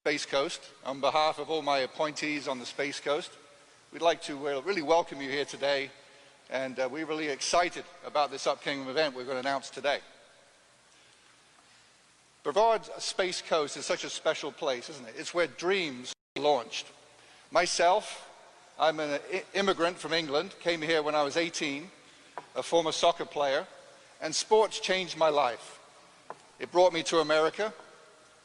Space Coast. On behalf of all my appointees on the Space Coast, we'd like to really welcome you here today, and we're really excited about this upcoming event we're going to announce today. Brevard Space Coast is such a special place, isn't it? It's where dreams are launched. Myself, I'm an immigrant from England, came here when I was 18, a former soccer player, and sports changed my life. It brought me to America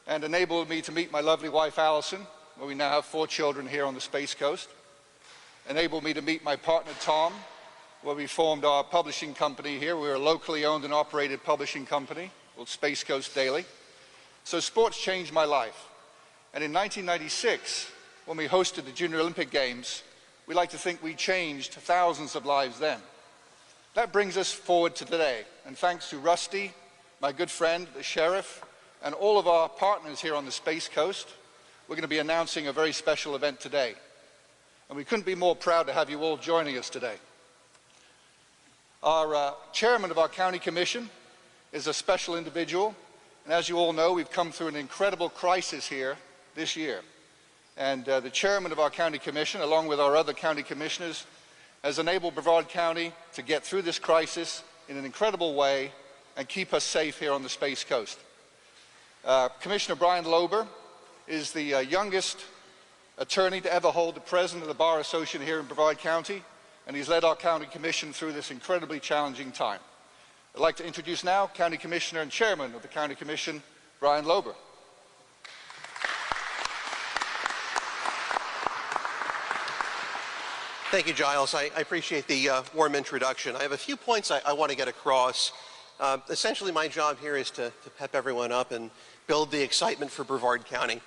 and enabled me to meet my lovely wife, Allison, where we now have 4 children here on the Space Coast. Enabled me to meet my partner, Tom, where we formed our publishing company here. We're a locally owned and operated publishing company called Space Coast Daily. So sports changed my life. And in 1996, when we hosted the Junior Olympic Games, we like to think we changed thousands of lives then. That brings us forward to today. And thanks to Rusty, my good friend, the sheriff, and all of our partners here on the Space Coast, we're going to be announcing a very special event today. And we couldn't be more proud to have you all joining us today. Our chairman of our county commission is a special individual. And as you all know, we've come through an incredible crisis here this year. And the chairman of our county commission, along with our other county commissioners, has enabled Brevard County to get through this crisis in an incredible way and keep us safe here on the Space Coast. Commissioner Brian Lober is the youngest attorney to ever hold the president of the Bar Association here in Brevard County, and he's led our county commission through this incredibly challenging time. I'd like to introduce now County Commissioner and Chairman of the County Commission, Brian Lober. Thank you, Giles. I appreciate the warm introduction. I have a few points I want to get across. Essentially, my job here is to pep everyone up and build the excitement for Brevard County.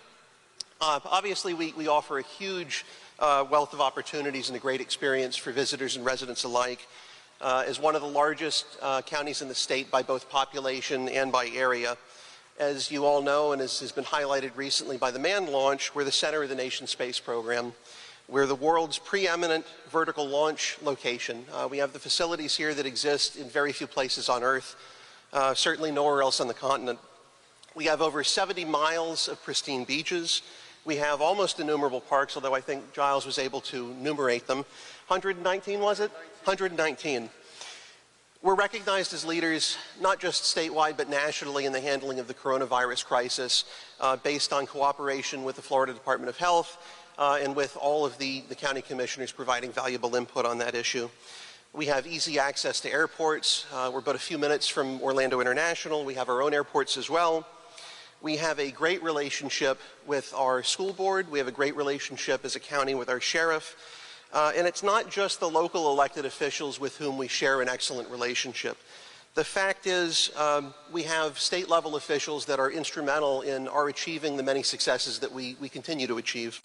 Obviously, we offer a huge wealth of opportunities and a great experience for visitors and residents alike. As one of the largest counties in the state by both population and by area. As you all know, and as has been highlighted recently by the manned launch, we're the center of the nation's space program. We're the world's preeminent vertical launch location. We have the facilities here that exist in very few places on Earth, certainly nowhere else on the continent. We have over 70 miles of pristine beaches. We have almost innumerable parks, although I think Giles was able to enumerate them. 119, was it? 119. We're recognized as leaders, not just statewide, but nationally in the handling of the coronavirus crisis, based on cooperation with the Florida Department of Health, and with all of the county commissioners providing valuable input on that issue. We have easy access to airports. We're but a few minutes from Orlando International. We have our own airports as well. We have a great relationship with our school board. We have a great relationship as a county with our sheriff. And it's not just the local elected officials with whom we share an excellent relationship. The fact is, we have state-level officials that are instrumental in our achieving the many successes that we continue to achieve.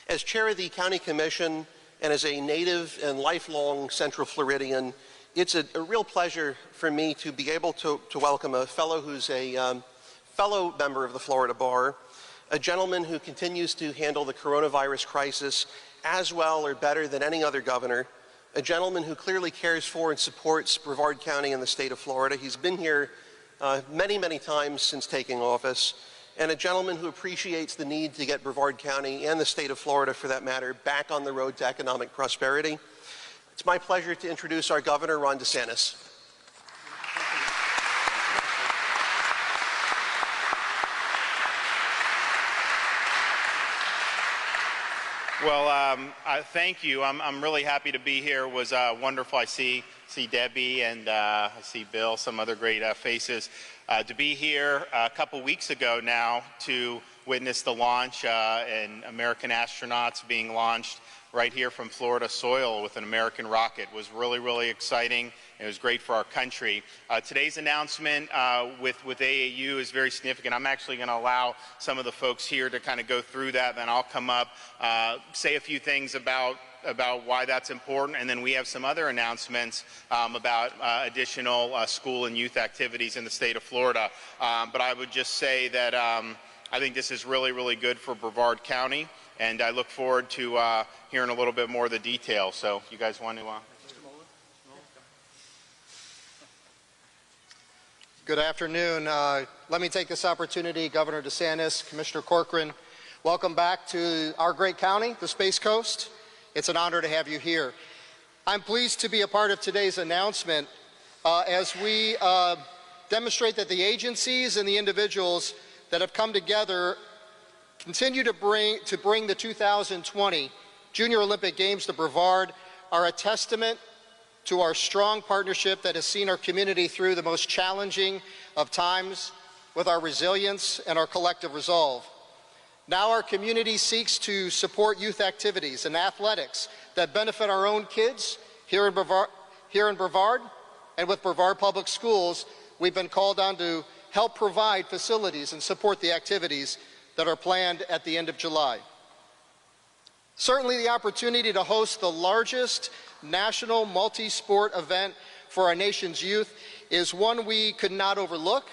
As chair of the county commission and as a native and lifelong Central Floridian, it's a real pleasure for me to be able to welcome a fellow who's a fellow member of the Florida Bar, a gentleman who continues to handle the coronavirus crisis as well or better than any other governor, a gentleman who clearly cares for and supports Brevard County and the state of Florida. He's been here many, many times since taking office, and a gentleman who appreciates the need to get Brevard County and the state of Florida, for that matter, back on the road to economic prosperity. It's my pleasure to introduce our Governor, Ron DeSantis. Well, thank you. I'm really happy to be here. It was wonderful. I see Debbie and I see Bill, some other great faces. To be here a couple weeks ago now to witness the launch and American astronauts being launched right here from Florida soil with an American rocket was really, really exciting. It was great for our country. Today's announcement with AAU is very significant. I'm actually going to allow some of the folks here to kind of go through that, then I'll come up, say a few things about why that's important, and then we have some other announcements about additional school and youth activities in the state of Florida. But I would just say that I think this is really, really good for Brevard County, and I look forward to hearing a little bit more of the details. So if you guys want to... Good afternoon. Let me take this opportunity, Governor DeSantis, Commissioner Corcoran, welcome back to our great county, the Space Coast. It's an honor to have you here. I'm pleased to be a part of today's announcement as we demonstrate that the agencies and the individuals that have come together continue to bring the 2020 Junior Olympic Games to Brevard are a testament to our strong partnership that has seen our community through the most challenging of times with our resilience and our collective resolve. Now our community seeks to support youth activities and athletics that benefit our own kids here in Brevard, and with Brevard Public Schools, we've been called on to help provide facilities and support the activities that are planned at the end of July. Certainly the opportunity to host the largest national multi-sport event for our nation's youth is one we could not overlook,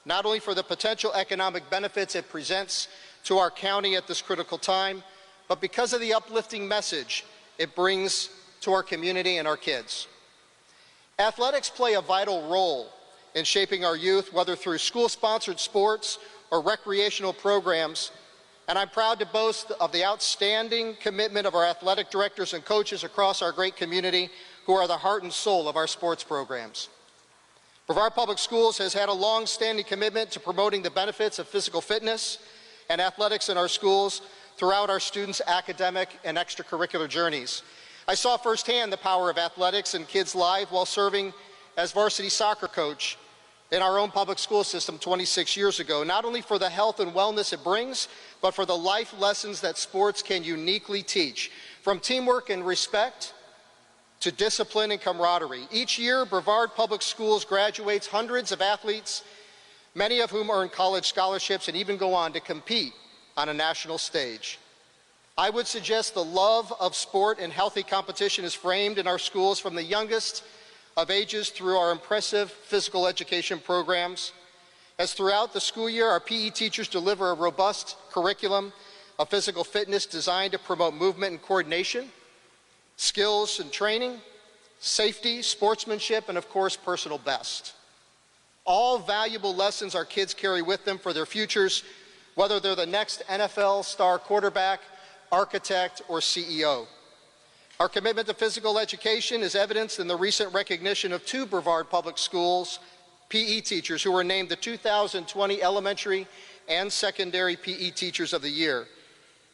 not only for the potential economic benefits it presents to our county at this critical time, but because of the uplifting message it brings to our community and our kids. Athletics play a vital role in shaping our youth, whether through school-sponsored sports or recreational programs, and I'm proud to boast of the outstanding commitment of our athletic directors and coaches across our great community who are the heart and soul of our sports programs. Brevard Public Schools has had a long-standing commitment to promoting the benefits of physical fitness and athletics in our schools throughout our students' academic and extracurricular journeys. I saw firsthand the power of athletics in kids' lives while serving as varsity soccer coach in our own public school system 26 years ago, not only for the health and wellness it brings, but for the life lessons that sports can uniquely teach, from teamwork and respect to discipline and camaraderie. Each year, Brevard Public Schools graduates hundreds of athletes, many of whom earn college scholarships and even go on to compete on a national stage. I would suggest the love of sport and healthy competition is framed in our schools from the youngest of ages through our impressive physical education programs, as throughout the school year, our PE teachers deliver a robust curriculum of physical fitness designed to promote movement and coordination, skills and training, safety, sportsmanship, and of course, personal best. All valuable lessons our kids carry with them for their futures, whether they're the next NFL star quarterback, architect, or CEO. Our commitment to physical education is evidenced in the recent recognition of 2 Brevard Public Schools PE teachers who were named the 2020 Elementary and Secondary PE Teachers of the Year.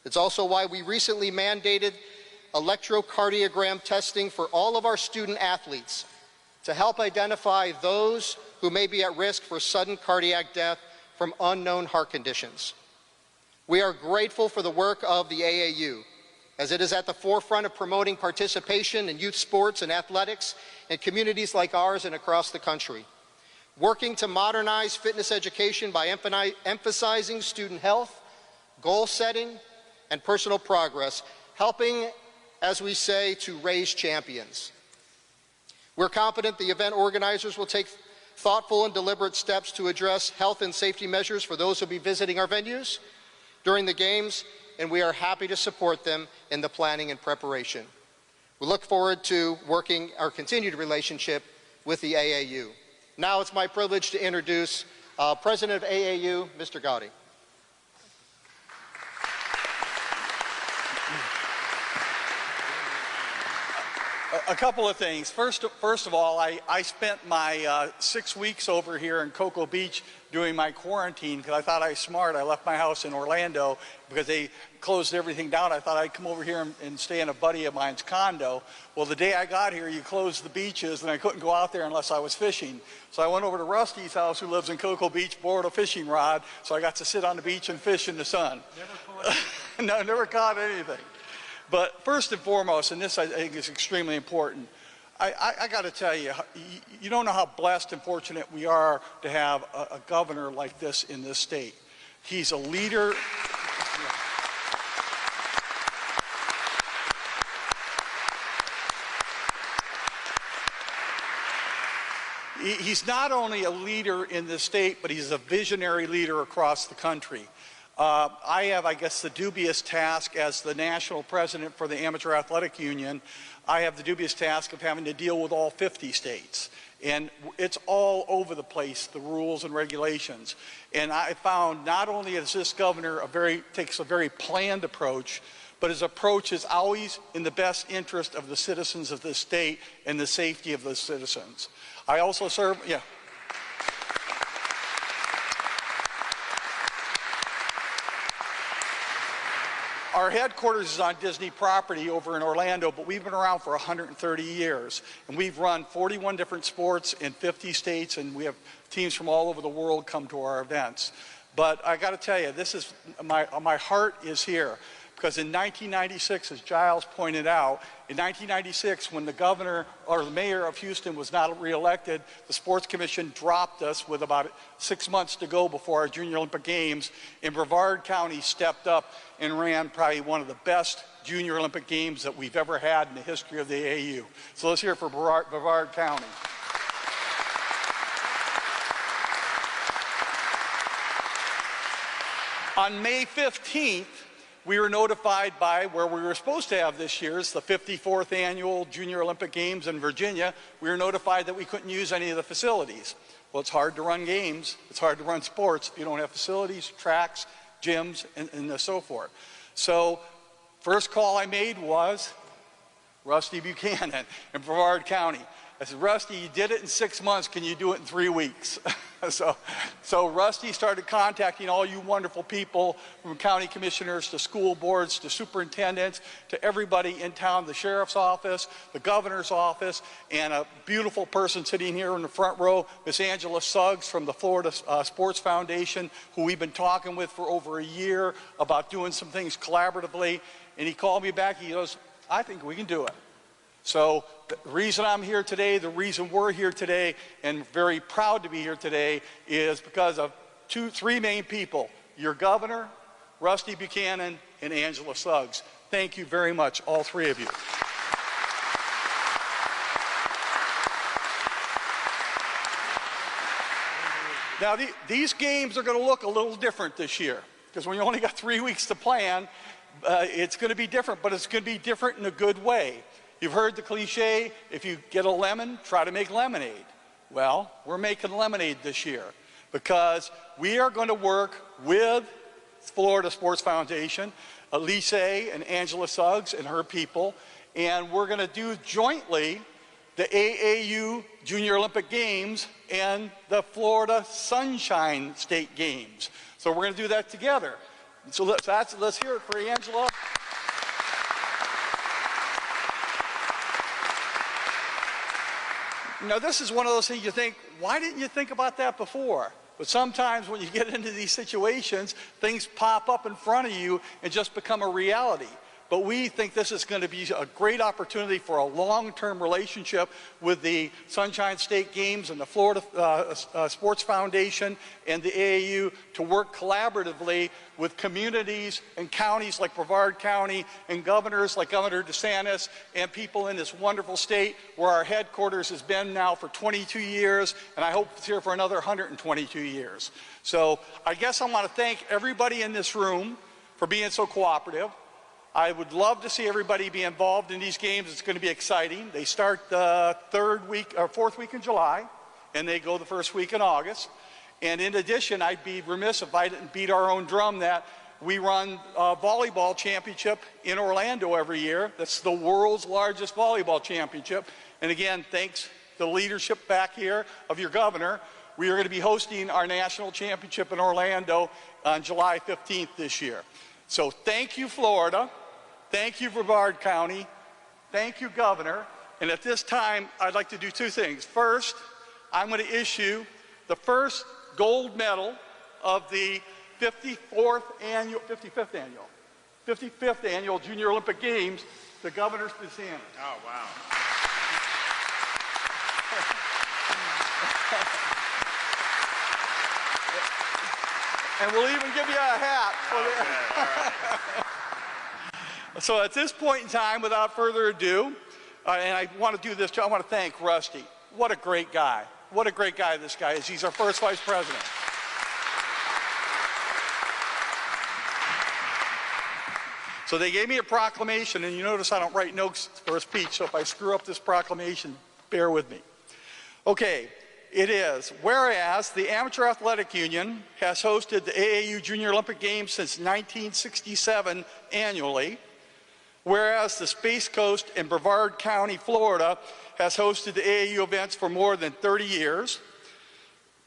It's also why we recently mandated electrocardiogram testing for all of our student athletes to help identify those who may be at risk for sudden cardiac death from unknown heart conditions. We are grateful for the work of the AAU, as it is at the forefront of promoting participation in youth sports and athletics in communities like ours and across the country, working to modernize fitness education by emphasizing student health, goal setting, and personal progress, helping, as we say, to raise champions. We're confident the event organizers will take thoughtful and deliberate steps to address health and safety measures for those who will be visiting our venues during the games, and we are happy to support them in the planning and preparation. We look forward to working our continued relationship with the AAU. Now it's my privilege to introduce President of AAU, Mr. Gowdy. A couple of things. First of all, I spent my 6 weeks over here in Cocoa Beach doing my quarantine because I thought I was smart. I left my house in Orlando because they closed everything down. I thought I'd come over here and stay in a buddy of mine's condo. Well, the day I got here, you closed the beaches, and I couldn't go out there unless I was fishing. So I went over to Rusty's house, who lives in Cocoa Beach, borrowed a fishing rod, so I got to sit on the beach and fish in the sun. Never caught anything. No, never caught anything. But first and foremost, and this I think is extremely important, I got to tell you, you don't know how blessed and fortunate we are to have a governor like this in this state. He's a leader. He's not only a leader in this state, but he's a visionary leader across the country. I have, I guess, the dubious task as the national president for the Amateur Athletic Union. I have the dubious task of having to deal with all 50 states. And it's all over the place, the rules and regulations. And I found not only is this governor takes a very planned approach, but his approach is always in the best interest of the citizens of this state and the safety of the citizens. I also serve, yeah. Our headquarters is on Disney property over in Orlando, but we've been around for 130 years. And we've run 41 different sports in 50 states, and we have teams from all over the world come to our events. But I got to tell you, this is, my heart is here. Because in 1996, as Giles pointed out, in 1996, when the governor or the mayor of Houston was not reelected, the Sports Commission dropped us with about 6 months to go before our Junior Olympic Games, and Brevard County stepped up and ran probably one of the best Junior Olympic Games that we've ever had in the history of the AAU. So let's hear it for Brevard County. On May 15th, we were notified by where we were supposed to have this year's, the 54th annual Junior Olympic Games in Virginia. We were notified that we couldn't use any of the facilities. Well, it's hard to run games. It's hard to run sports if you don't have facilities, tracks, gyms, and so forth. So first call I made was Rusty Buchanan in Brevard County. I said, Rusty, you did it in 6 months. Can you do it in 3 weeks? So Rusty started contacting all you wonderful people, from county commissioners to school boards to superintendents to everybody in town, the sheriff's office, the governor's office, and a beautiful person sitting here in the front row, Miss Angela Suggs from the Florida Sports Foundation, who we've been talking with for over a year about doing some things collaboratively. And he called me back. He goes, I think we can do it. So the reason I'm here today, the reason we're here today, and very proud to be here today, is because of three main people: your governor, Rusty Buchanan, and Angela Suggs. Thank you very much, all three of you. Now, these games are going to look a little different this year, because when you only got 3 weeks to plan, it's going to be different, but it's going to be different in a good way. You've heard the cliche, if you get a lemon, try to make lemonade. Well, we're making lemonade this year because we are going to work with Florida Sports Foundation, Elise and Angela Suggs and her people, and we're going to do jointly the AAU Junior Olympic Games and the Florida Sunshine State Games. So we're going to do that together. So let's hear it for Angela. Now, this is one of those things you think, why didn't you think about that before? But sometimes when you get into these situations, things pop up in front of you and just become a reality. But we think this is going to be a great opportunity for a long-term relationship with the Sunshine State Games and the Florida Sports Foundation and the AAU to work collaboratively with communities and counties like Brevard County and governors like Governor DeSantis and people in this wonderful state where our headquarters has been now for 22 years, and I hope it's here for another 122 years. So I guess I want to thank everybody in this room for being so cooperative. I would love to see everybody be involved in these games. It's going to be exciting. They start the fourth week in July, and they go the first week in August. And in addition, I'd be remiss if I didn't beat our own drum that we run a volleyball championship in Orlando every year. That's the world's largest volleyball championship. And again, thanks to the leadership back here of your governor, we are going to be hosting our national championship in Orlando on July 15th this year. So thank you, Florida. Thank you, Brevard County. Thank you, Governor. And at this time, I'd like to do two things. First, I'm going to issue the first gold medal of the 55th annual Junior Olympic Games to Governor DeSantis. Oh, wow. And we'll even give you a hat. So at this point in time, without further ado, and I want to do this, I want to thank Rusty. What a great guy. What a great guy this guy is. He's our first vice president. So they gave me a proclamation, and you notice I don't write notes for a speech, so if I screw up this proclamation, bear with me. Okay, it is. Whereas the Amateur Athletic Union has hosted the AAU Junior Olympic Games since 1967 annually, whereas the Space Coast in Brevard County, Florida has hosted the AAU events for more than 30 years,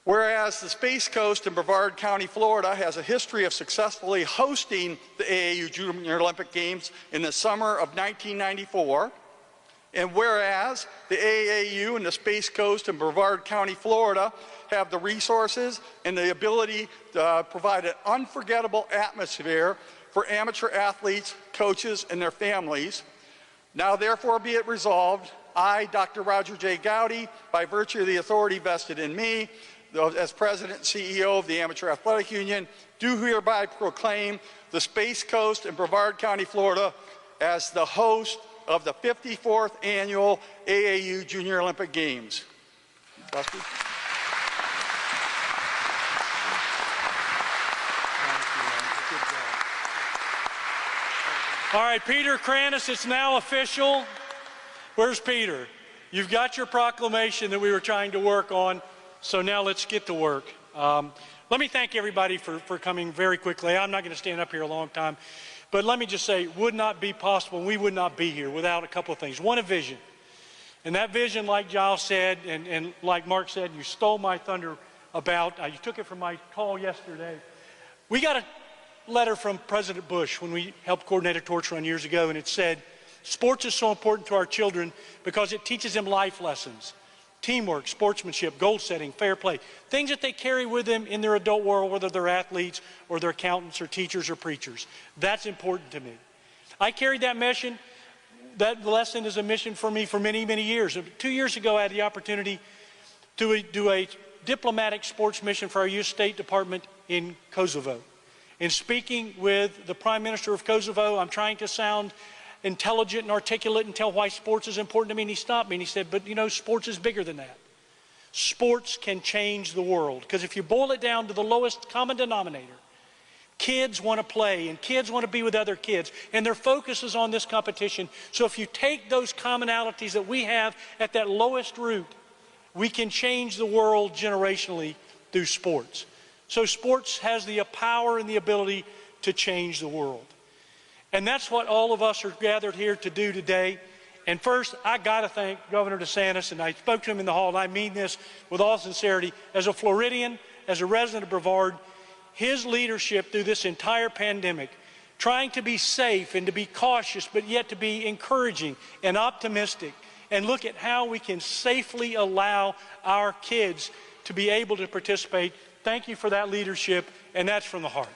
whereas the Space Coast in Brevard County, Florida has a history of successfully hosting the AAU Junior Olympic Games in the summer of 1994, and whereas the AAU and the Space Coast in Brevard County, Florida have the resources and the ability to provide an unforgettable atmosphere for amateur athletes, coaches, and their families. Now therefore be it resolved, I, Dr. Roger J. Gowdy, by virtue of the authority vested in me, as President and CEO of the Amateur Athletic Union, do hereby proclaim the Space Coast in Brevard County, Florida as the host of the 54th Annual AAU Junior Olympic Games. Dusty? All right, Peter Kranis, it's now official. Where's Peter? You've got your proclamation that we were trying to work on, so now let's get to work. Let me thank everybody for coming very quickly. I'm not going to stand up here a long time, but let me just say it would not be possible, and we would not be here without a couple of things. One, a vision. And that vision, like Giles said, and like Mark said, you stole my thunder about, you took it from my call yesterday. We got a letter from President Bush when we helped coordinate a torch run years ago, and it said, sports is so important to our children because it teaches them life lessons. Teamwork, sportsmanship, goal setting, fair play, things that they carry with them in their adult world, whether they're athletes or they're accountants or teachers or preachers. That's important to me. I carried that mission, that lesson is a mission for me for many, many years. 2 years ago, I had the opportunity to do a diplomatic sports mission for our U.S. State Department in Kosovo. In speaking with the Prime Minister of Kosovo, I'm trying to sound intelligent and articulate and tell why sports is important to me, and he stopped me and he said, but you know, sports is bigger than that. Sports can change the world, because if you boil it down to the lowest common denominator, kids want to play and kids want to be with other kids, and their focus is on this competition. So if you take those commonalities that we have at that lowest root, we can change the world generationally through sports. So sports has the power and the ability to change the world. And that's what all of us are gathered here to do today. And first, I got to thank Governor DeSantis, and I spoke to him in the hall, and I mean this with all sincerity. As a Floridian, as a resident of Brevard, his leadership through this entire pandemic, trying to be safe and to be cautious, but yet to be encouraging and optimistic, and look at how we can safely allow our kids to be able to participate. Thank you for that leadership, and that's from the heart.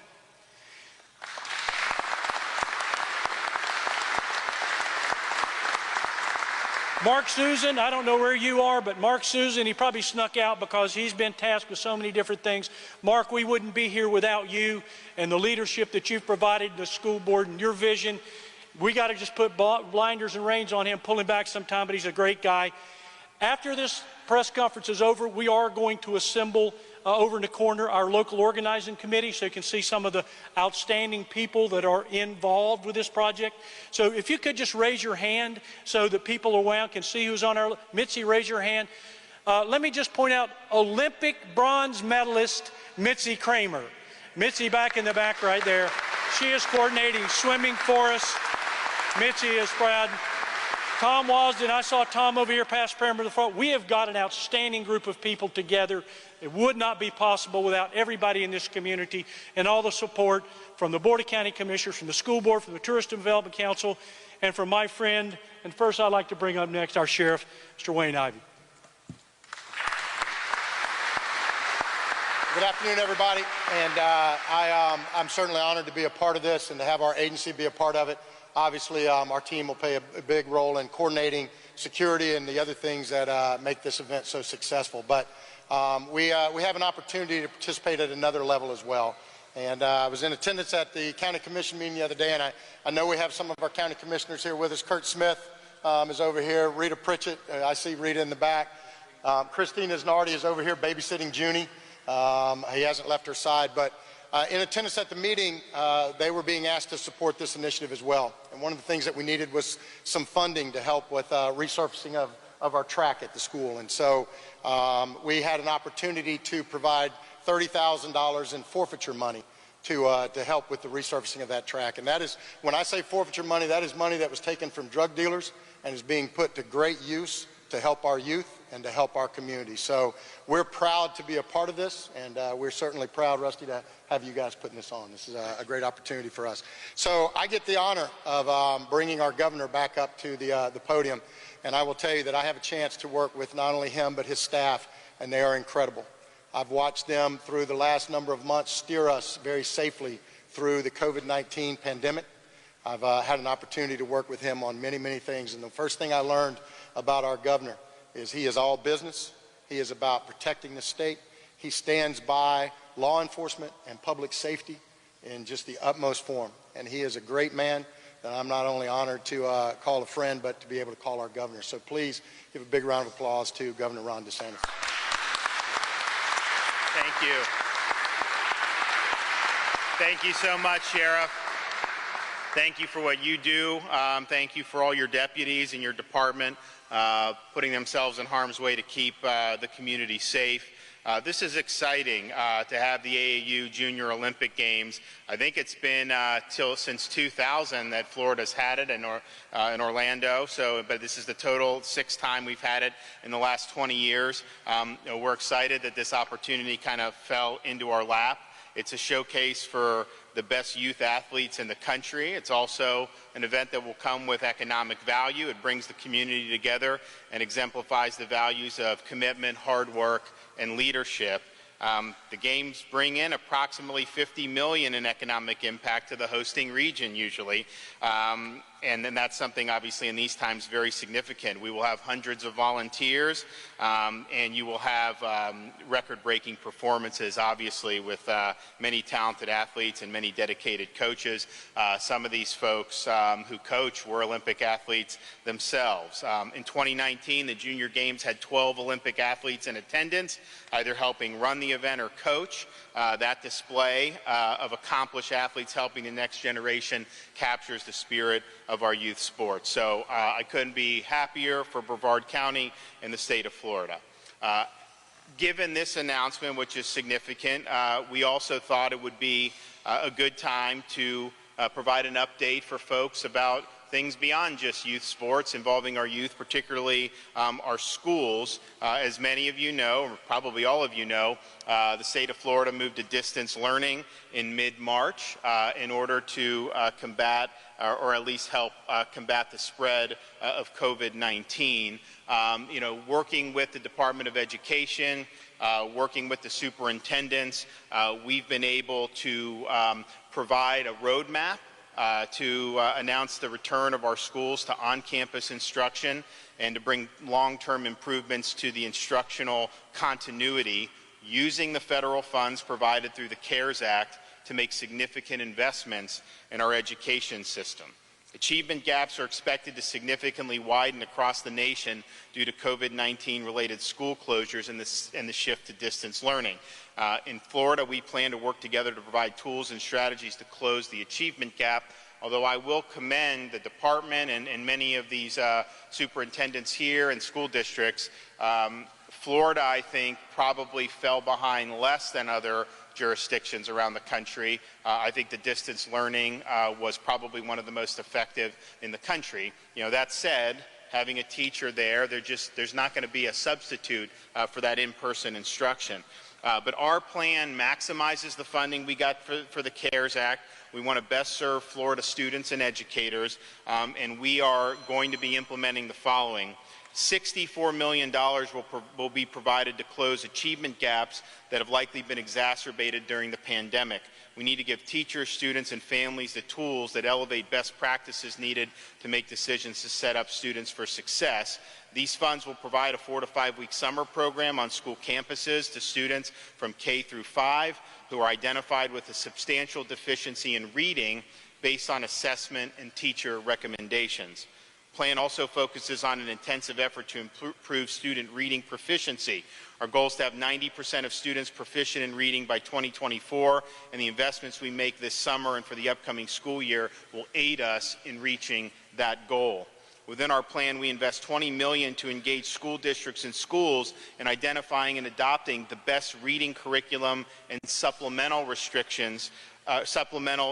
Mark Susan, I don't know where you are, but Mark Susan, he probably snuck out because he's been tasked with so many different things. Mark, we wouldn't be here without you and the leadership that you've provided the school board and your vision. We got to just put blinders and reins on him, pull him back sometime, but he's a great guy. After this press conference is over, we are going to assemble over in the corner our local organizing committee, so you can see some of the outstanding people that are involved with this project. So if you could just raise your hand so that people around can see who's on our. Mitzi, raise your hand. Let me just point out Olympic bronze medalist Mitzi Kramer. Mitzi back in the back right there. She is coordinating swimming for us. Mitzi is proud. Tom Wasden, I saw Tom over here past Paramount the front. We have got an outstanding group of people together. It would not be possible without everybody in this community and all the support from the Board of County Commissioners, from the school board, from the Tourist Development Council, and from my friend. And first I'd like to bring up next our sheriff, Mr. Wayne Ivey. Good afternoon, everybody. And I'm certainly honored to be a part of this and to have our agency be a part of it. Obviously, our team will play a big role in coordinating security and the other things that make this event so successful. But we have an opportunity to participate at another level as well. And I was in attendance at the county commission meeting the other day, and I know we have some of our county commissioners here with us. Kurt Smith is over here. Rita Pritchett, I see Rita in the back. Christina Znardi is over here babysitting Junie. He hasn't left her side, but in attendance at the meeting, they were being asked to support this initiative as well. And one of the things that we needed was some funding to help with resurfacing of of our track at the school. And so we had an opportunity to provide $30,000 in forfeiture money to help with the resurfacing of that track. And that is, when I say forfeiture money, that is money that was taken from drug dealers and is being put to great use to help our youth and to help our community. So we're proud to be a part of this, and we're certainly proud, Rusty, to have you guys putting this on. This is a great opportunity for us. So I get the honor of bringing our governor back up to the podium, and I will tell you that I have a chance to work with not only him but his staff, and they are incredible. I've watched them through the last number of months steer us very safely through the COVID-19 pandemic. I've had an opportunity to work with him on many, many things, and the first thing I learned about our governor is he is all business. He is about protecting the state. He stands by law enforcement and public safety in just the utmost form. And he is a great man that I'm not only honored to call a friend, but to be able to call our governor. So please give a big round of applause to Governor Ron DeSantis. Thank you. Thank you so much, Sheriff. Thank you for what you do. Thank you for all your deputies and your department putting themselves in harm's way to keep the community safe. This is exciting to have the AAU Junior Olympic Games. I think it's been since 2000 that Florida's had it in Orlando. But this is the total 6th time we've had it in the last 20 years. We're excited that this opportunity kind of fell into our lap. It's a showcase for the best youth athletes in the country. It's also an event that will come with economic value. It brings the community together and exemplifies the values of commitment, hard work, and leadership. The games bring in approximately $50 million in economic impact to the hosting region usually. And then that's something obviously in these times very significant. We will have hundreds of volunteers and you will have record-breaking performances obviously with many talented athletes and many dedicated coaches. Some of these folks who coach were Olympic athletes themselves. In 2019, the Junior Games had 12 Olympic athletes in attendance, either helping run the event or coach. That display of accomplished athletes helping the next generation captures the spirit of our youth sports. So I couldn't be happier for Brevard County and the state of Florida. Given this announcement, which is significant, we also thought it would be a good time to provide an update for folks about things beyond just youth sports involving our youth, particularly our schools. As many of you know, or probably all of you know, the state of Florida moved to distance learning in mid-March in order to combat or at least help combat the spread of COVID-19. Working with the Department of Education, working with the superintendents, we've been able to provide a roadmap to announce the return of our schools to on-campus instruction and to bring long-term improvements to the instructional continuity using the federal funds provided through the CARES Act to make significant investments in our education system. Achievement gaps are expected to significantly widen across the nation due to COVID-19 related school closures and the shift to distance learning. In Florida, we plan to work together to provide tools and strategies to close the achievement gap, although I will commend the department and many of these superintendents here and school districts. Florida, I think, probably fell behind less than other jurisdictions around the country. I think the distance learning was probably one of the most effective in the country. That said, having a teacher there, there's not going to be a substitute for that in-person instruction. But our plan maximizes the funding we got for the CARES Act. We want to best serve Florida students and educators, and we are going to be implementing the following. $64 million will be provided to close achievement gaps that have likely been exacerbated during the pandemic. We need to give teachers, students, and families the tools that elevate best practices needed to make decisions to set up students for success. These funds will provide a 4 to 5 week summer program on school campuses to students from K through 5 who are identified with a substantial deficiency in reading based on assessment and teacher recommendations. The plan also focuses on an intensive effort to improve student reading proficiency. Our goal is to have 90% of students proficient in reading by 2024, and the investments we make this summer and for the upcoming school year will aid us in reaching that goal. Within our plan, we invest $20 million to engage school districts and schools in identifying and adopting the best reading curriculum and supplemental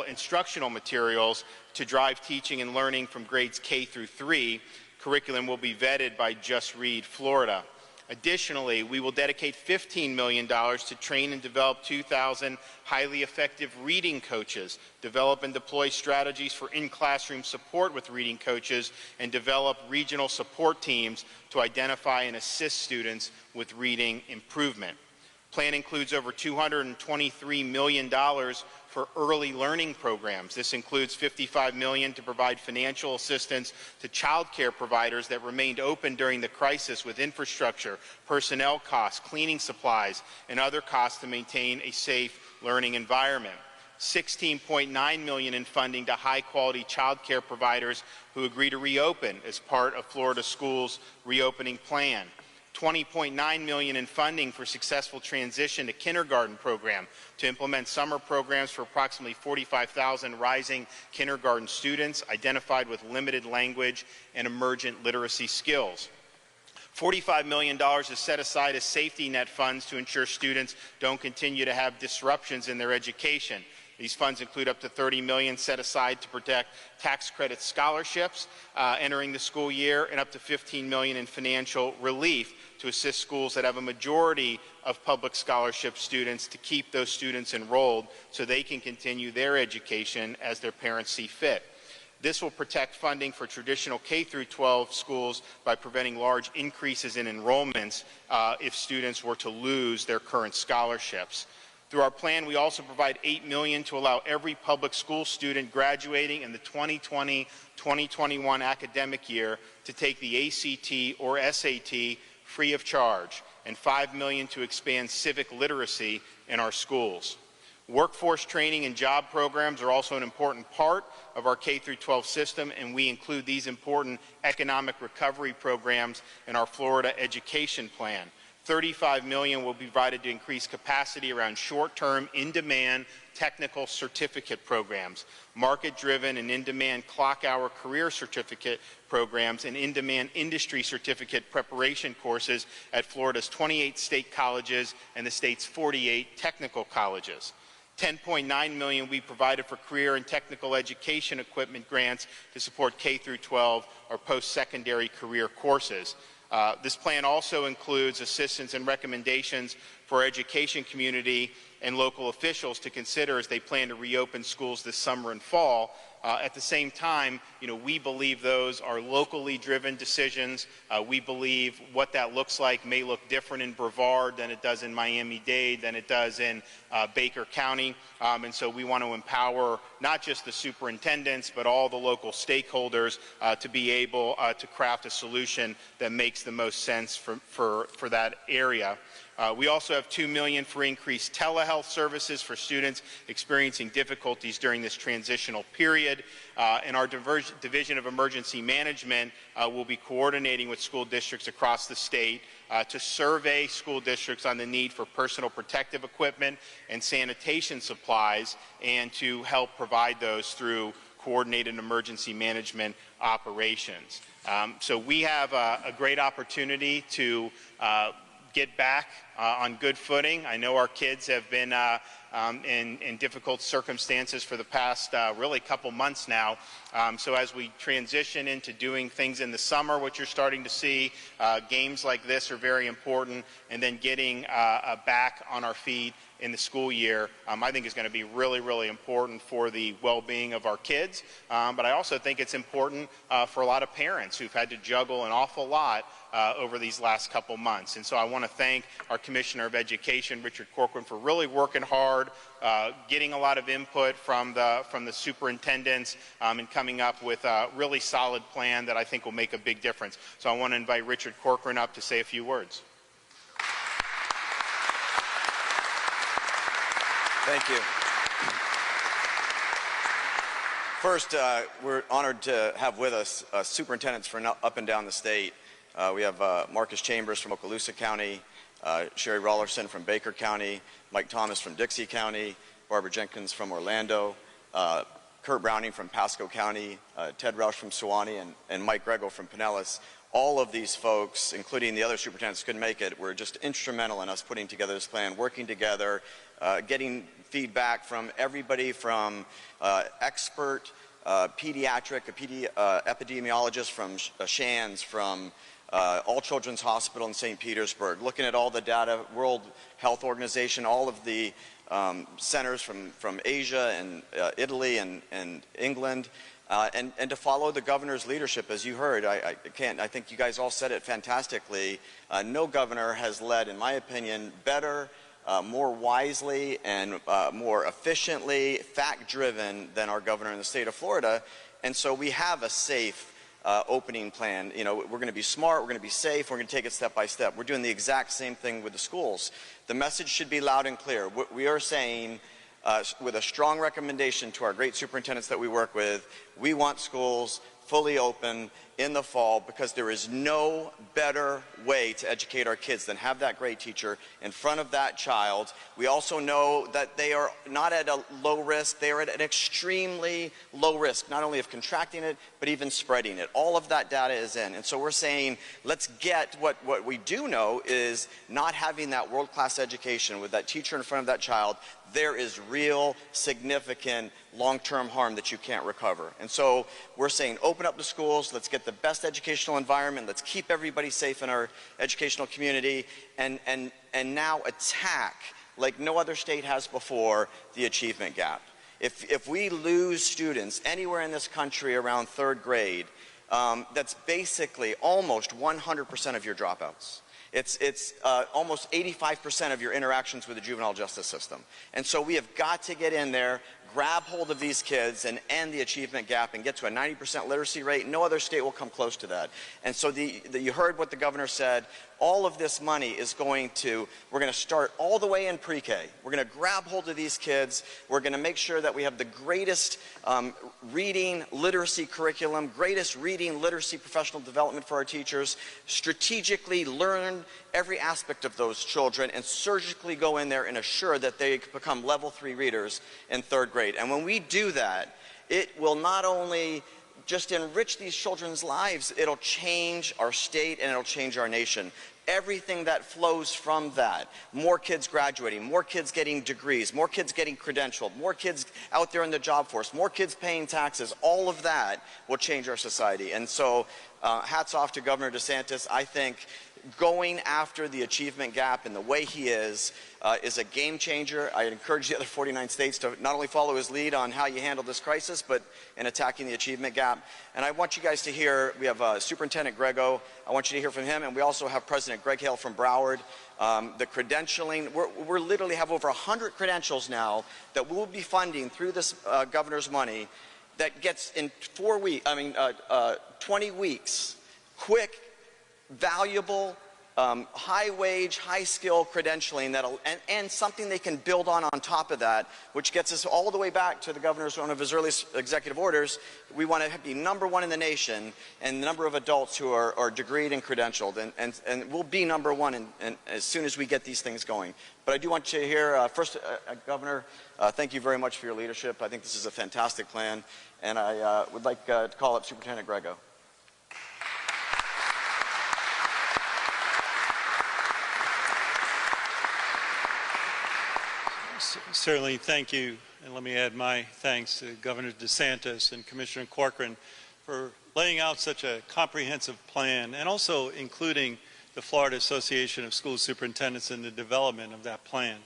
instructional materials to drive teaching and learning from grades K through 3. Curriculum will be vetted by Just Read Florida. Additionally, we will dedicate $15 million to train and develop 2,000 highly effective reading coaches, develop and deploy strategies for in-classroom support with reading coaches, and develop regional support teams to identify and assist students with reading improvement. Plan includes over $223 million for early learning programs. This includes $55 million to provide financial assistance to child care providers that remained open during the crisis with infrastructure, personnel costs, cleaning supplies, and other costs to maintain a safe learning environment. $16.9 million in funding to high-quality child care providers who agree to reopen as part of Florida Schools' reopening plan. $20.9 million in funding for successful transition to kindergarten program to implement summer programs for approximately 45,000 rising kindergarten students identified with limited language and emergent literacy skills. $45 million is set aside as safety net funds to ensure students don't continue to have disruptions in their education. These funds include up to $30 million set aside to protect tax credit scholarships entering the school year, and up to $15 million in financial relief to assist schools that have a majority of public scholarship students to keep those students enrolled so they can continue their education as their parents see fit. This will protect funding for traditional K-12 schools by preventing large increases in enrollments if students were to lose their current scholarships. Through our plan, we also provide $8 million to allow every public school student graduating in the 2020-2021 academic year to take the ACT or SAT free of charge, and $5 million to expand civic literacy in our schools. Workforce training and job programs are also an important part of our K-12 system, and we include these important economic recovery programs in our Florida education plan. $35 million will be provided to increase capacity around short-term, in-demand technical certificate programs, market-driven and in-demand clock-hour career certificate programs, and in-demand industry certificate preparation courses at Florida's 28 state colleges and the state's 48 technical colleges. $10.9 million will be provided for career and technical education equipment grants to support K-12 or post-secondary career courses. This plan also includes assistance and recommendations for our education community and local officials to consider as they plan to reopen schools this summer and fall. At the same time, we believe those are locally driven decisions. We believe what that looks like may look different in Brevard than it does in Miami-Dade, than it does in Baker County. And so we want to empower not just the superintendents, but all the local stakeholders to be able to craft a solution that makes the most sense for that area. We also have $2 million for increased telehealth services for students experiencing difficulties during this transitional period. And our Division of Emergency Management will be coordinating with school districts across the state to survey school districts on the need for personal protective equipment and sanitation supplies, and to help provide those through coordinated emergency management operations. So we have a great opportunity to get back on good footing. I know our kids have been in difficult circumstances for the past really couple months now. So as we transition into doing things in the summer, what you're starting to see, games like this are very important, and then getting back on our feet in the school year, I think is going to be really, really important for the well-being of our kids. But I also think it's important for a lot of parents who've had to juggle an awful lot over these last couple months. And so I want to thank our Commissioner of Education, Richard Corcoran, for really working hard, getting a lot of input from the superintendents, and coming up with a really solid plan that I think will make a big difference. So I want to invite Richard Corcoran up to say a few words. Thank you. First, we're honored to have with us superintendents from up and down the state. We have Marcus Chambers from Okaloosa County, Sherry Rollerson from Baker County, Mike Thomas from Dixie County, Barbara Jenkins from Orlando, Kurt Browning from Pasco County, Ted Roush from Sewanee, and Mike Grego from Pinellas. All of these folks, including the other superintendents, couldn't make it, were just instrumental in us putting together this plan, working together, getting feedback from everybody from expert pediatric, epidemiologist from Shands, from All Children's Hospital in St. Petersburg, looking at all the data, World Health Organization, all of the centers from Asia and Italy and England, and to follow the governor's leadership. As you heard, I think you guys all said it fantastically. No governor has led, in my opinion, better, more wisely, and more efficiently, fact-driven than our governor in the state of Florida. And so we have a safe opening plan. You know, we're going to be smart, we're going to be safe, we're going to take it step by step. We're doing the exact same thing with the schools. The message should be loud and clear. We are saying, with a strong recommendation to our great superintendents that we work with, we want schools fully open in the fall, because there is no better way to educate our kids than have that grade teacher in front of that child. We also know that they are not at a low risk, they are at an extremely low risk, not only of contracting it, but even spreading it. All of that data is in. And so we're saying, let's get what we do know is not having that world-class education with that teacher in front of that child, there is real, significant, long-term harm that you can't recover. And so we're saying, open up the schools, let's get the best educational environment, let's keep everybody safe in our educational community, and now attack, like no other state has before, the achievement gap. If we lose students anywhere in this country around third grade, that's basically almost 100% of your dropouts. It's almost 85% of your interactions with the juvenile justice system. And so we have got to get in there, grab hold of these kids and end the achievement gap and get to a 90% literacy rate. No other state will come close to that. And so you heard what the governor said. All of this money is we're going to start all the way in pre-K. We're going to grab hold of these kids. We're going to make sure that we have the greatest reading literacy curriculum, greatest reading literacy professional development for our teachers, strategically learn every aspect of those children, and surgically go in there and assure that they become level 3 readers in third grade. And when we do that, it will not only just enrich these children's lives, it'll change our state and it'll change our nation. Everything that flows from that, more kids graduating, more kids getting degrees, more kids getting credentialed, more kids out there in the job force, more kids paying taxes, all of that will change our society. And so hats off to Governor DeSantis. I think going after the achievement gap in the way he is a game changer. I encourage the other 49 states to not only follow his lead on how you handle this crisis, but in attacking the achievement gap. And I want you guys to hear, we have Superintendent Grego. I want you to hear from him, and we also have President Greg Hale from Broward. The credentialing, we're literally have over 100 credentials now that we'll be funding through this governor's money that gets in 20 weeks, quick, valuable, high-wage, high-skill credentialing and something they can build on top of that, which gets us all the way back to the governor's one of his earliest executive orders. We want to be #1 in the nation in the number of adults who are degreed and credentialed, and we'll be #1 as soon as we get these things going. But I do want you to hear, first, Governor, thank you very much for your leadership. I think this is a fantastic plan, and I would like to call up Superintendent Grego. Certainly, thank you, and let me add my thanks to Governor DeSantis and Commissioner Corcoran for laying out such a comprehensive plan, and also including the Florida Association of School Superintendents in the development of that plan.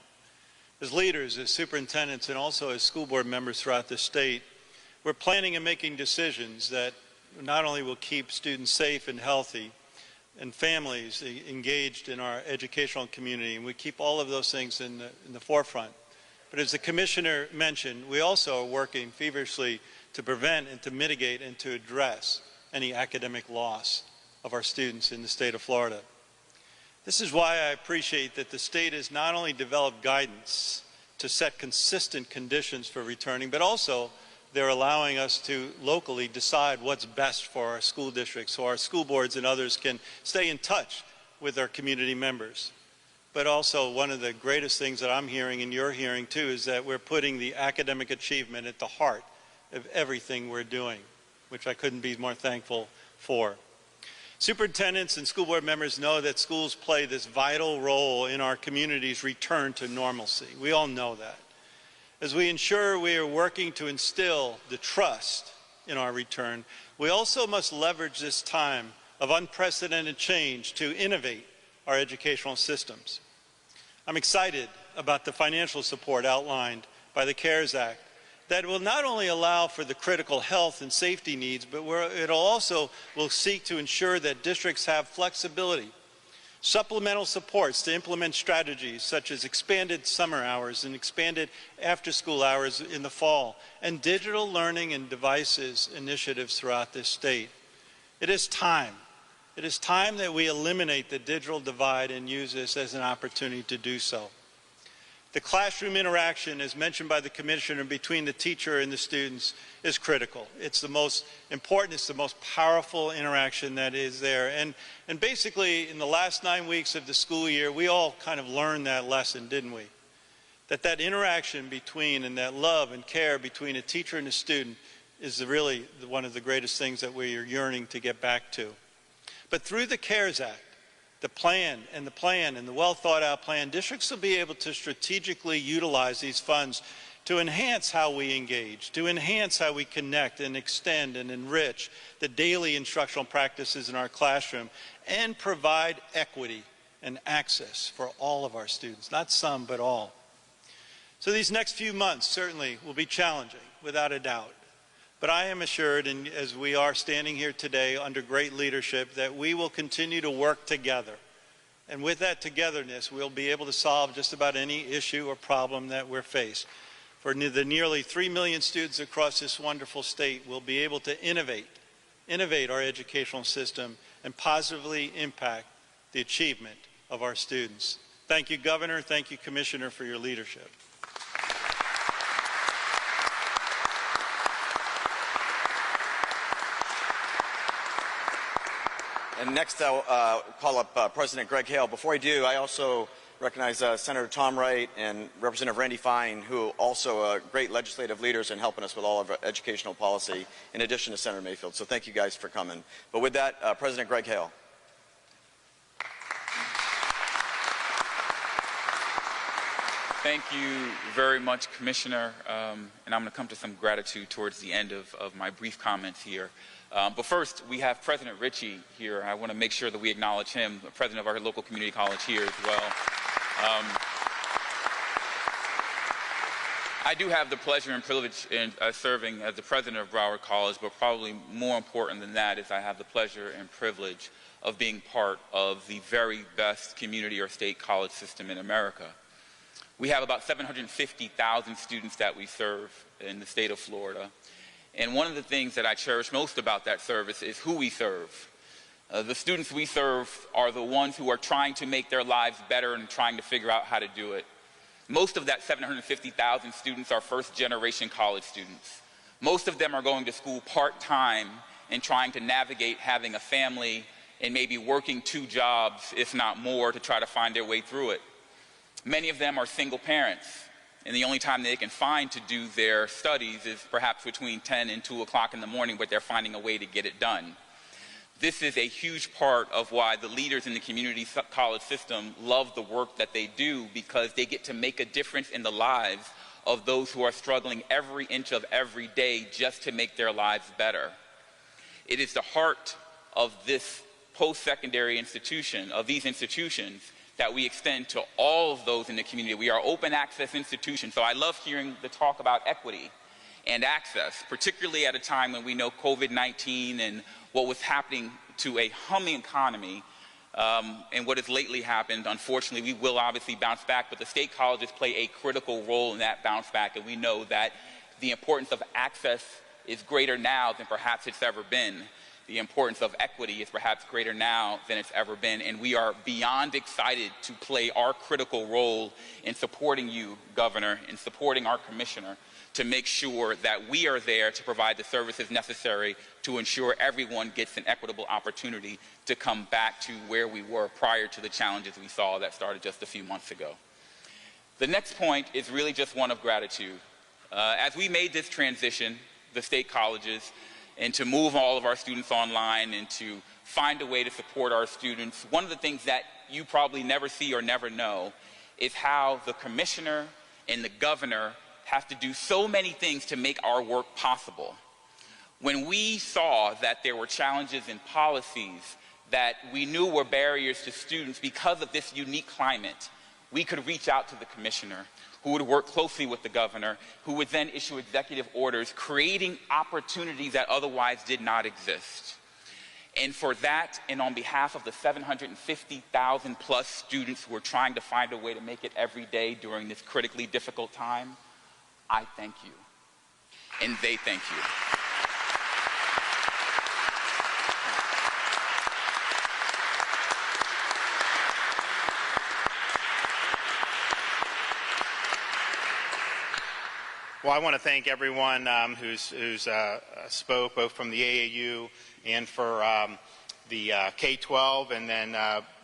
As leaders, as superintendents, and also as school board members throughout the state, we're planning and making decisions that not only will keep students safe and healthy, and families engaged in our educational community, and we keep all of those things in the forefront. But as the Commissioner mentioned, we also are working feverishly to prevent and to mitigate and to address any academic loss of our students in the state of Florida. This is why I appreciate that the state has not only developed guidance to set consistent conditions for returning, but also they're allowing us to locally decide what's best for our school districts so our school boards and others can stay in touch with our community members. But also, one of the greatest things that I'm hearing and you're hearing too is that we're putting the academic achievement at the heart of everything we're doing, which I couldn't be more thankful for. Superintendents and school board members know that schools play this vital role in our community's return to normalcy. We all know that. As we ensure we are working to instill the trust in our return, we also must leverage this time of unprecedented change to innovate our educational systems. I'm excited about the financial support outlined by the CARES Act that will not only allow for the critical health and safety needs, but where it also will seek to ensure that districts have flexibility, supplemental supports to implement strategies such as expanded summer hours and expanded after-school hours in the fall, and digital learning and devices initiatives throughout this state. It is time. It is time that we eliminate the digital divide and use this as an opportunity to do so. The classroom interaction, as mentioned by the Commissioner, between the teacher and the students is critical. It's the most important, it's the most powerful interaction that is there. And basically, in the last 9 weeks of the school year, we all kind of learned that lesson, didn't we? That interaction between and that love and care between a teacher and a student is really one of the greatest things that we are yearning to get back to. But through the CARES Act, the plan and the well-thought-out plan, districts will be able to strategically utilize these funds to enhance how we engage, to enhance how we connect and extend and enrich the daily instructional practices in our classroom, and provide equity and access for all of our students, not some, but all. So these next few months certainly will be challenging, without a doubt. But I am assured, and as we are standing here today under great leadership, that we will continue to work together. And with that togetherness, we'll be able to solve just about any issue or problem that we're faced. For the nearly 3 million students across this wonderful state, we'll be able to innovate our educational system and positively impact the achievement of our students. Thank you, Governor. Thank you, Commissioner, for your leadership. And next, I'll call up President Greg Hale. Before I do, I also recognize Senator Tom Wright and Representative Randy Fine, who also are great legislative leaders in helping us with all of our educational policy, in addition to Senator Mayfield. So thank you guys for coming. But with that, President Greg Hale. Thank you very much, Commissioner. And I'm going to come to some gratitude towards the end of my brief comments here. But first, we have President Ritchie here. I want to make sure that we acknowledge him, the president of our local community college here as well. I do have the pleasure and privilege in serving as the president of Broward College, but probably more important than that is I have the pleasure and privilege of being part of the very best community or state college system in America. We have about 750,000 students that we serve in the state of Florida. And one of the things that I cherish most about that service is who we serve. The students we serve are the ones who are trying to make their lives better and trying to figure out how to do it. Most of that 750,000 students are first-generation college students. Most of them are going to school part-time and trying to navigate having a family and maybe working 2 jobs, if not more, to try to find their way through it. Many of them are single parents, and the only time they can find to do their studies is perhaps between 10 and 2 o'clock in the morning, but they're finding a way to get it done. This is a huge part of why the leaders in the community college system love the work that they do, because they get to make a difference in the lives of those who are struggling every inch of every day just to make their lives better. It is the heart of this post-secondary institution, of these institutions, that we extend to all of those in the community. We are open access institutions, so I love hearing the talk about equity and access, particularly at a time when we know COVID-19 and what was happening to a humming economy and what has lately happened. Unfortunately, we will obviously bounce back, but the state colleges play a critical role in that bounce back, and we know that the importance of access is greater now than perhaps it's ever been. The importance of equity is perhaps greater now than it's ever been, and we are beyond excited to play our critical role in supporting you, Governor, in supporting our Commissioner, to make sure that we are there to provide the services necessary to ensure everyone gets an equitable opportunity to come back to where we were prior to the challenges we saw that started just a few months ago. The next point is really just one of gratitude. As we made this transition, the state colleges and to move all of our students online and to find a way to support our students. One of the things that you probably never see or never know is how the commissioner and the governor have to do so many things to make our work possible. When we saw that there were challenges in policies that we knew were barriers to students because of this unique climate, we could reach out to the commissioner, who would work closely with the governor, who would then issue executive orders, creating opportunities that otherwise did not exist. And for that, and on behalf of the 750,000 plus students who are trying to find a way to make it every day during this critically difficult time, I thank you. And they thank you. Well, I want to thank everyone who's spoke, both from the AAU and for the K-12, and then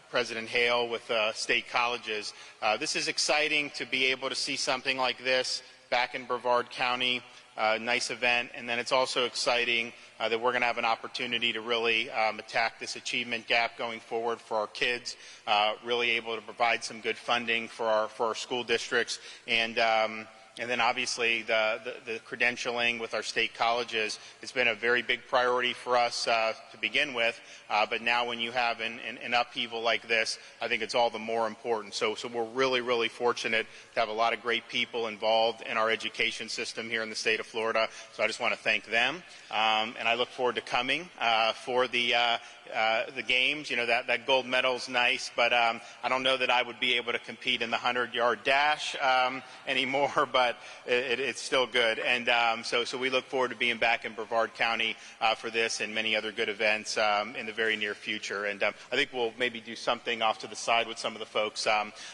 President Hale with state colleges. This is exciting to be able to see something like this back in Brevard County. Nice event, and then it's also exciting that we're going to have an opportunity to really attack this achievement gap going forward for our kids, really able to provide some good funding for our school districts, and then obviously the credentialing with our state colleges. It's been a very big priority for us to begin with, but now when you have an upheaval like this, I think it's all the more important. So we're really, really fortunate to have a lot of great people involved in our education system here in the state of Florida. So I just want to thank them, and I look forward to coming for the games. You know, that gold medal's nice, but I don't know that I would be able to compete in the 100-yard dash anymore, but it's still good. And so we look forward to being back in Brevard County for this and many other good events in the very near future. And I think we'll maybe do something off to the side with some of the folks.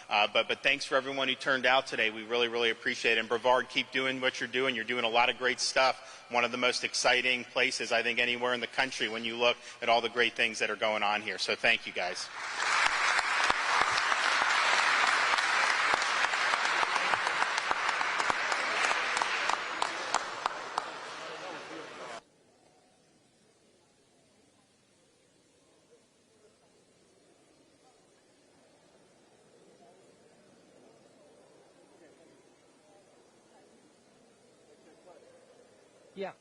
But thanks for everyone who turned out today. We really, really appreciate it. And Brevard, keep doing what you're doing. You're doing a lot of great stuff. One of the most exciting places, I think, anywhere in the country when you look at all the great things that are going on here. So thank you, guys. Yeah.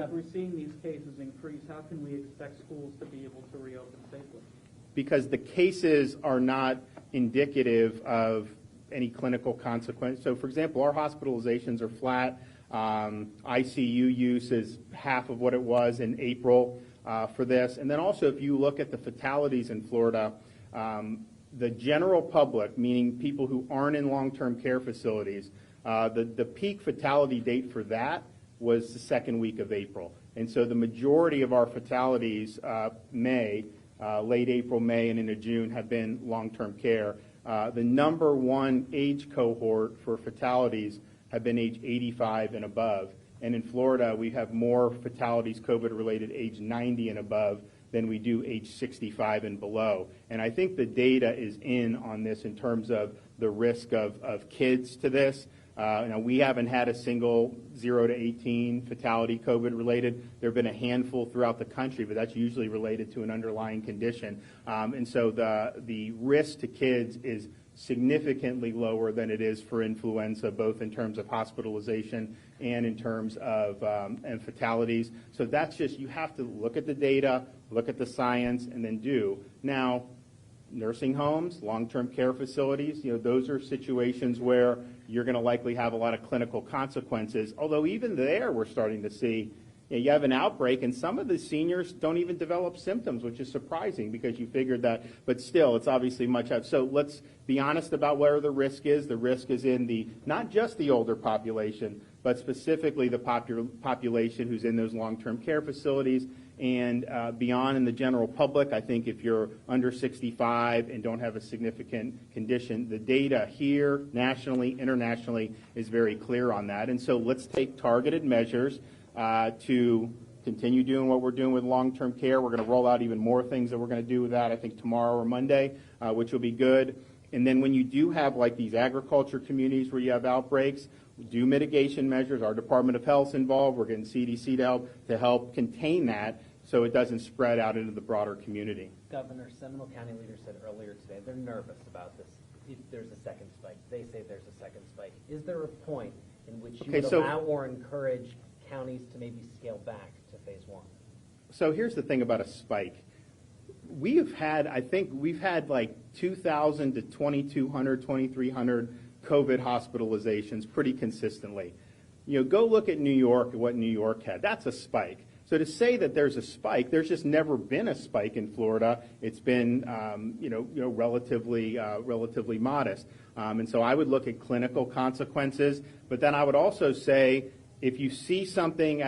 if we're seeing these cases increase, how can we expect schools to be able to reopen safely? Because the cases are not indicative of any clinical consequence. So, for example, our hospitalizations are flat. ICU use is half of what it was in April for this. And then also, if you look at the fatalities in Florida, the general public, meaning people who aren't in long-term care facilities, the peak fatality date for that was the second week of April. And so the majority of our fatalities, late April, May, and into June, have been long-term care. The number one age cohort for fatalities have been age 85 and above. And in Florida, we have more fatalities COVID-related age 90 and above than we do age 65 and below. And I think the data is in on this in terms of the risk of kids to this. We haven't had a single 0 to 18 fatality COVID-related. There have been a handful throughout the country, but that's usually related to an underlying condition. And so the risk to kids is significantly lower than it is for influenza, both in terms of hospitalization and in terms of and fatalities. So that's just, you have to look at the data, look at the science, and then do. Now, nursing homes, long-term care facilities, those are situations where you're going to likely have a lot of clinical consequences, although even there we're starting to see you have an outbreak, and some of the seniors don't even develop symptoms, which is surprising because you figured that, but still, it's obviously much up. So let's be honest about where the risk is. The risk is in not just the older population, but specifically the population who's in those long-term care facilities and beyond in the general public. I think if you're under 65 and don't have a significant condition, the data here, nationally, internationally, is very clear on that. And so let's take targeted measures to continue doing what we're doing with long-term care. We're going to roll out even more things that we're going to do with that, I think, tomorrow or Monday, which will be good. And then when you do have like these agriculture communities where you have outbreaks, do mitigation measures. Our Department of Health's involved. We're getting CDC to help contain that so it doesn't spread out into the broader community. Governor, Seminole County leaders said earlier today they're nervous about this. If there's a second spike, they say there's a second spike. Is there a point in which you would allow or encourage counties to maybe scale back to phase one? So here's the thing about a spike. We've had like 2,000 to 2,200, 2,300 COVID hospitalizations pretty consistently. Go look at New York and what New York had. That's a spike. So to say that there's a spike, there's just never been a spike in Florida. It's been, relatively modest. And so I would look at clinical consequences, but then I would also say, if you see something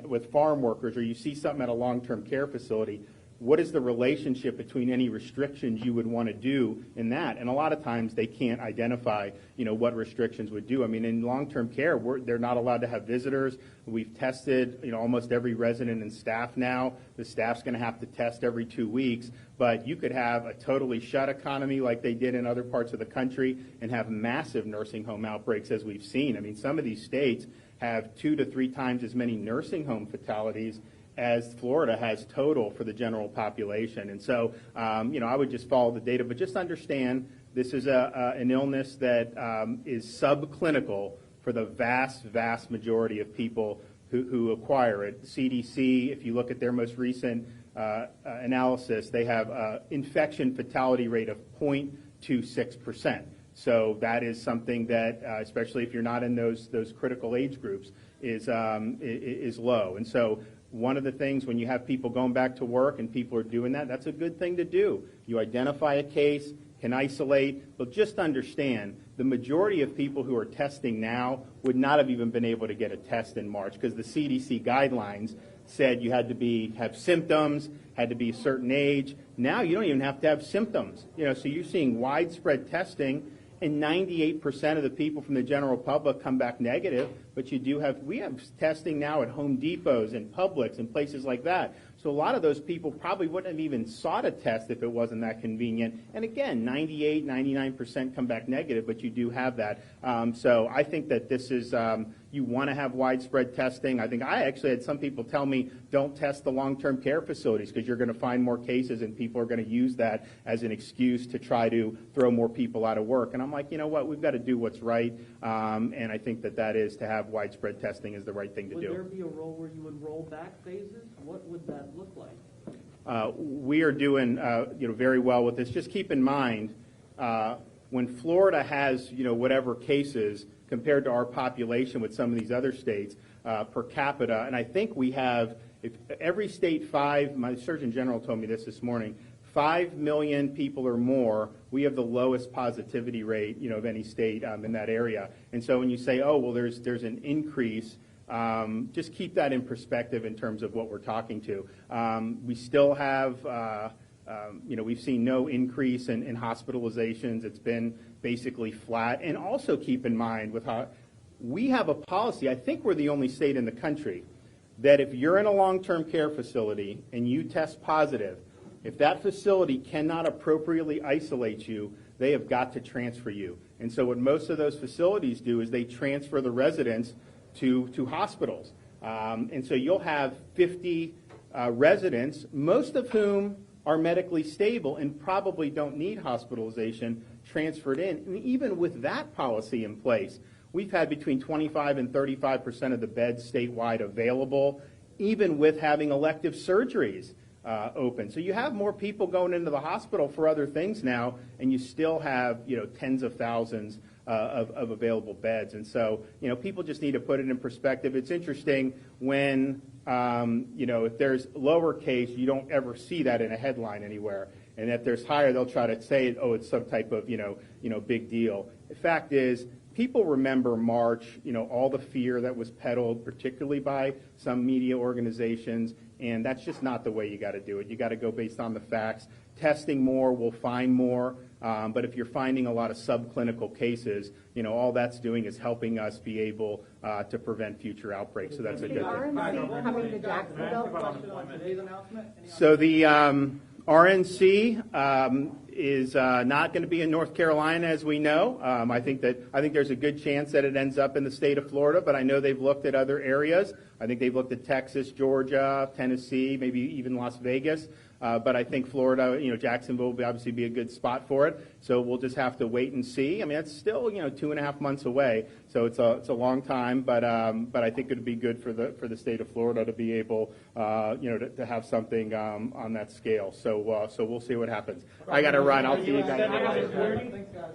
with farm workers or you see something at a long-term care facility, what is the relationship between any restrictions you would want to do in that? And a lot of times they can't identify, what restrictions would do. I mean, in long-term care, they're not allowed to have visitors. We've tested, almost every resident and staff now. The staff's going to have to test every 2 weeks. But you could have a totally shut economy like they did in other parts of the country and have massive nursing home outbreaks as we've seen. I mean, some of these states have 2 to 3 times as many nursing home fatalities as Florida has total for the general population. And so, I would just follow the data, but just understand this is an illness that is subclinical for the vast, vast majority of people who acquire it. CDC, if you look at their most recent analysis, they have an infection fatality rate of 0.26%. So that is something that, especially if you're not in those critical age groups, is low. And so one of the things when you have people going back to work and people are doing that, that's a good thing to do. You identify a case, can isolate, but just understand the majority of people who are testing now would not have even been able to get a test in March because the CDC guidelines said you had to have symptoms, had to be a certain age. Now you don't even have to have symptoms. So you're seeing widespread testing, and 98% of the people from the general public come back negative, but we have testing now at Home Depots and Publix and places like that. So a lot of those people probably wouldn't have even sought a test if it wasn't that convenient. And again, 98, 99% come back negative, but you do have that. So I think that this is, You want to have widespread testing. I think I actually had some people tell me, don't test the long-term care facilities because you're going to find more cases and people are going to use that as an excuse to try to throw more people out of work. And I'm like, you know what, we've got to do what's right. And I think that is to have widespread testing is the right thing to do. Would there be a role where you would roll back phases? What would that look like? We are doing very well with this. Just keep in mind, when Florida has whatever cases compared to our population with some of these other states per capita, and I think we have, if every state my Surgeon General told me this morning, 5 million people or more, we have the lowest positivity rate of any state in that area. And so when you say, oh well, there's an increase. Just keep that in perspective in terms of what we're talking to. We still have, we've seen no increase in hospitalizations. It's been basically flat. And also keep in mind with how we have a policy, I think we're the only state in the country, that if you're in a long-term care facility and you test positive, if that facility cannot appropriately isolate you, they have got to transfer you. And so what most of those facilities do is they transfer the residents to hospitals. And so you'll have 50 residents, most of whom are medically stable and probably don't need hospitalization, transferred in. And even with that policy in place, we've had between 25 and 35% of the beds statewide available, even with having elective surgeries open. So you have more people going into the hospital for other things now, and you still have tens of thousands of available beds. And so, people just need to put it in perspective. It's interesting when, if there's lower case, you don't ever see that in a headline anywhere. And if there's higher, they'll try to say, oh, it's some type of, big deal. The fact is, people remember March, all the fear that was peddled, particularly by some media organizations, and that's just not the way you got to do it. You got to go based on the facts. Testing more will find more, but if you're finding a lot of subclinical cases, all that's doing is helping us be able to prevent future outbreaks. So that's a good thing. RNC coming to Jacksonville? So the RNC is not going to be in North Carolina, as we know. I think there's a good chance that it ends up in the state of Florida, but I know they've looked at other areas. I think they've looked at Texas, Georgia, Tennessee, maybe even Las Vegas. But I think Florida, Jacksonville will obviously be a good spot for it. So we'll just have to wait and see. I mean, it's still 2.5 months away, so it's a long time. But I think it'd be good for the state of Florida to be able to have something on that scale. So we'll see what happens. I got to run. I'll see you guys later.